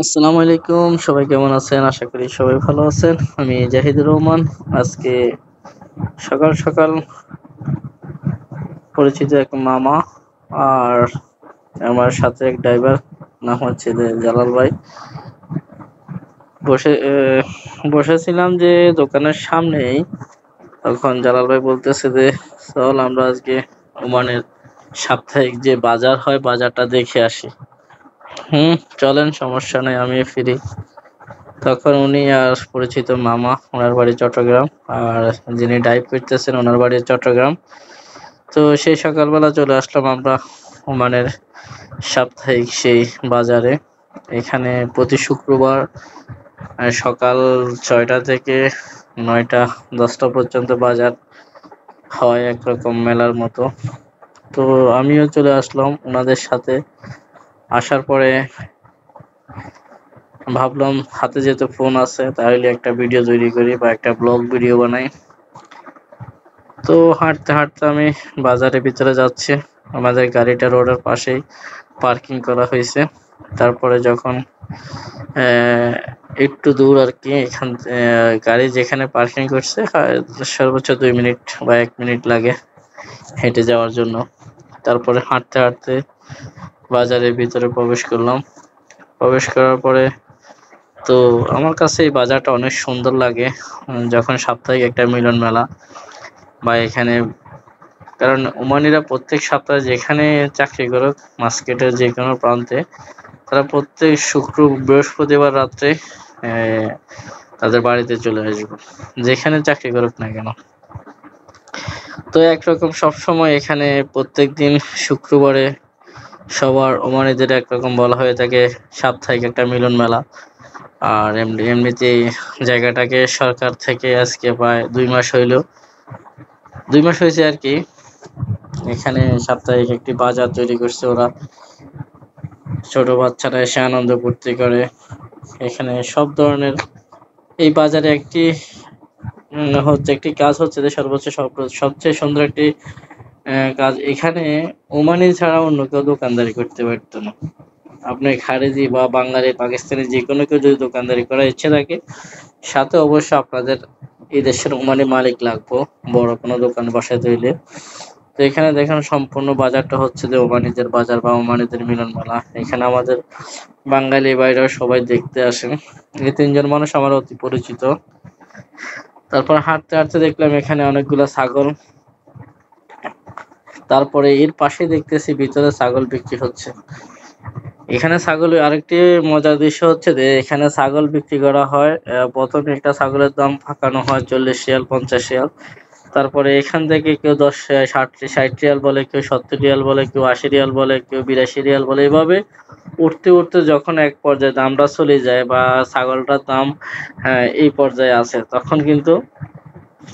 আসসালামু আলাইকুম, সবাই কেমন আছেন? আশা করি সবাই ভালো আছেন। আমি জাহিদুর রহমান। আজকে সকাল সকাল পরিচিত এক মামা আর আমার সাথে এক ড্রাইভার, নাম হচ্ছে যে জালাল ভাই। বসে বসেছিলাম যে দোকানের সামনেই। তখন জালাল ভাই বলতেছে যে চল আমরা আজকে ওমানের সাপ্তাহিক যে বাজার হয় বাজারটা দেখে আসি। চলেন, সমস্যা নেই, আমি ফ্রি। তখন উনি আর পরিচিত মামা, ওনার বাড়ি চট্টগ্রাম, আর যিনি ড্রাইভ করতেছেন ওনার বাড়ি চট্টগ্রাম। তো সেই সকালবেলা চলে আসলাম আমরা ওমানের সাপ্তাহিক সেই বাজারে। এখানে প্রতি শুক্রবার সকাল 6টা থেকে 9টা 10টা পর্যন্ত বাজার হয়, একরকম মেলার মতো। তো আমিও চলে আসলাম ওনাদের সাথে। আসার পরে ভাবলাম হাতে যেহেতু ফোন আছে তাহলে একটা ভিডিও তৈরি করি বা একটা ব্লগ ভিডিও বানাই। তো হাঁটতে হাঁটতে আমি বাজারের ভিতরে যাচ্ছি। আমাদের গাড়িটা রোডের পাশেই পার্কিং করা হয়েছে। তারপরে যখন একটু দূর আর কি, এখান গাড়ি যেখানে পার্কিং করছে সর্বোচ্চ 2 মিনিট বা 1 মিনিট লাগে হেঁটে যাওয়ার জন্য। তারপরে হাঁটতে হাঁটতে বাজারের ভিতরে প্রবেশ করলাম। প্রবেশ করার পরে তো আমার কাছে এই বাজারটা অনেক সুন্দর লাগে যখন সাপ্তাহিক একটা মিলন মেলা বা এখানে, কারণ ওমানিরা প্রত্যেক সপ্তাহে যেখানে চাকরি করুক মার্কেটের যে কোনো প্রান্তে, তারা প্রত্যেক বৃহস্পতিবার রাত্রে তাদের বাড়িতে চলে আসবে, যেখানে চাকরি করুক না কেন। তো একরকম সবসময় এখানে প্রত্যেক দিন শুক্রবারে সবার ওমানিদের একরকম বলা হয়ে থাকে সাপ্তাহিক একটা মিলন মেলা। আর এমনিতেই জায়গাটাকে সরকার থেকে আজকে প্রায় 2 মাস হইল, 2 মাস হয়েছে আর কি, এখানে সাপ্তাহিক একটি বাজার তৈরি করছে ওরা। ছোট বাচ্চারা এসে আনন্দ ফুর্তি করে। এখানে সব ধরনের এই বাজারে একটি একটি কাজ হচ্ছে যে সবচেয়ে সুন্দর একটি কাজ, এখানে ওমানি ছাড়া অন্য কেউ দোকানদারি করতে পারতো না। আপনি খারেজি বা বাঙালি পাকিস্তানি যে কোনো কেউ যদি দোকানদারি করার ইচ্ছে থাকে, সাথে অবশ্য আপনাদের এই দেশের ওমানি মালিক লাগবে বড় কোনো দোকান বসাতে হইলে। তো এখানে দেখেন সম্পূর্ণ বাজারটা হচ্ছে যে ওমানিদের বাজার বা ওমানিদের মিলন মেলা। এখানে আমাদের বাঙালি ভাইরাও সবাই দেখতে আসেন। এই 3জন মানুষ আমার অতি পরিচিত। তারপর হাঁটতে হাঁটতে দেখলাম এখানে অনেকগুলা ছাগল। তারপরে এর পাশে দেখতেছি ভিতরে ছাগল বিক্রি হচ্ছে। এখানে ছাগলের আরেকটি মজার দৃশ্য হচ্ছে যে এখানে ছাগল বিক্রি করা হয়, প্রথমে একটা ছাগলের দাম ফাঁকানো হয় 40 রিয়াল 50 রিয়াল। তারপরে এখান থেকে কেউ 60 রিয়াল বলে, কেউ 70 রিয়াল বলে, কেউ 80 রিয়াল বলে, কেউ 82 রিয়াল বলে। এভাবে উঠতে উঠতে যখন এক পর্যায়ে দামটা চলে যায় বা ছাগলটার দাম এই পর্যায়ে আছে, তখন কিন্তু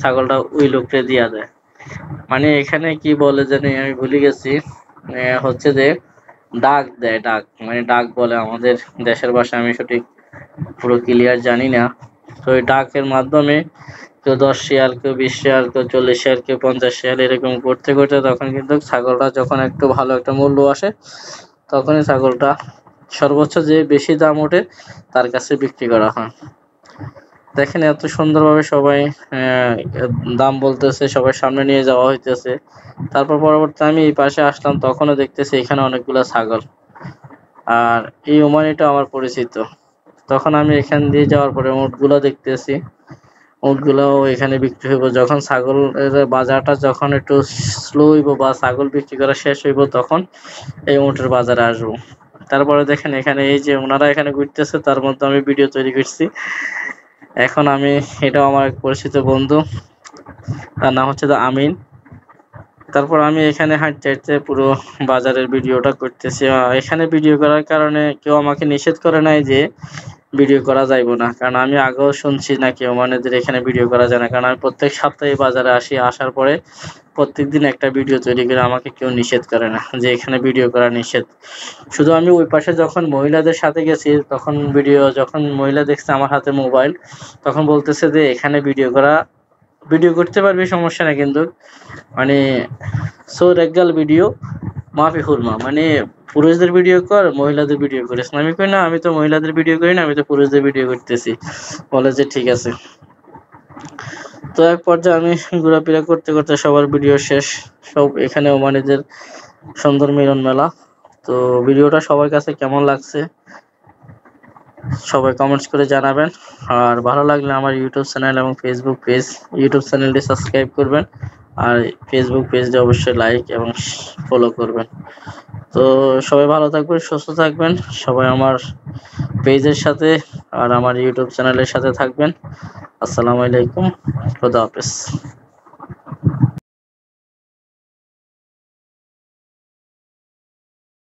ছাগলটা ওই লোককে দিয়া দেয়। মানে এখানে কি বলে জানি আমি ভুলে গেছি, হচ্ছে যে ডাক দেয়, ডাক মানে ডাক বলে আমাদের দেশের ভাষায়, আমি সঠিক পুরো ক্লিয়ার জানি না। তো ওই ডাকের মাধ্যমে কেউ 10 রিয়াল, কেউ 20 রিয়াল, কেউ 40 রিয়াল, কেউ 50 রিয়াল, এরকম করতে করতে তখন কিন্তু ছাগলটা যখন একটু ভালো একটা মূল্য আসে, তখনই ছাগলটা সর্বোচ্চ যে বেশি দাম ওঠে তার কাছে বিক্রি করা হয়। দেখেন এত সুন্দরভাবে সবাই দাম বলতেছে, সবার সামনে নিয়ে যাওয়া হইতেছে। তারপর পরবর্তী আমি এই পাশে আসলাম, তখনও দেখতেছি এখানে অনেকগুলা ছাগল। আর এই ওমানিটা আমার পরিচিত। তখন আমি এখান দিয়ে যাওয়ার পরে উটগুলা দেখতেছি, উটগুলাও এখানে বিক্রি হইব। যখন ছাগলের বাজারটা যখন একটু স্লো হইব বা ছাগল বিক্রি করা শেষ হইব, তখন এই উটের বাজারে আসবো। তারপরে দেখেন এখানে এই যে ওনারা এখানে ঘুরতেছে, তার মধ্যে আমি ভিডিও তৈরি করছি। এখন আমি, এটাও আমার এক পরিচিত বন্ধু, তার নাম হচ্ছে আমিন। তারপর আমি এখানে হাঁটতে হাঁটতে পুরো বাজারের ভিডিওটা করতেছি। এখানে ভিডিও করার কারণে কেউ আমাকে নিষেধ করে নাই যে ভিডিও করা যাইব না, কারণ আমি আগেও শুনছি নাকি ওমানেদের এখানে ভিডিও করা যায় না, কারণ আমি প্রত্যেক সপ্তাহে বাজারে আসি। আসার পরে প্রত্যেকদিন একটা ভিডিও তৈরি করে, আমাকে কেউ নিষেধ করে না যে এখানে ভিডিও করা নিষেধ। শুধু আমি ওই পাশে যখন মহিলাদের সাথে গেছি, তখন যখন মহিলা দেখছে আমার হাতে মোবাইল, তখন বলতেছে যে এখানে ভিডিও করতে পারবি, সমস্যা না, কিন্তু মানে সো রেগাল ভিডিও মাফি হুরমা মানে পুরুষদের ভিডিও কর, মহিলাদের ভিডিও করিস না। আমি কই না, আমি তো মহিলাদের ভিডিও করি না, আমি তো পুরুষদের ভিডিও করতেছি। বলে যে ঠিক আছে। তো এক পর্যায়ে আমি ঘোরাফেরা করতে করতে সবার ভিডিও শেষ। সব এখানে ওমানিদের সুন্দর মিলন মেলা। তো ভিডিওটা সবার কাছে কেমন লাগছে সবাই কমেন্টস করে জানাবেন। আর ভালো লাগলে আমার ইউটিউব চ্যানেল এবং ফেসবুক পেজ, ইউটিউব চ্যানেলটি সাবস্ক্রাইব করবেন আর ফেসবুক পেজটি অবশ্যই লাইক এবং ফলো করবেন। তো সবাই ভালো থাকবেন, সুস্থ থাকবেন, সবাই আমার পেজের সাথে আর আমার ইউটিউব চ্যানেলের সাথে থাকবেন। আসসালামু আলাইকুম, খোদা হাফেজ।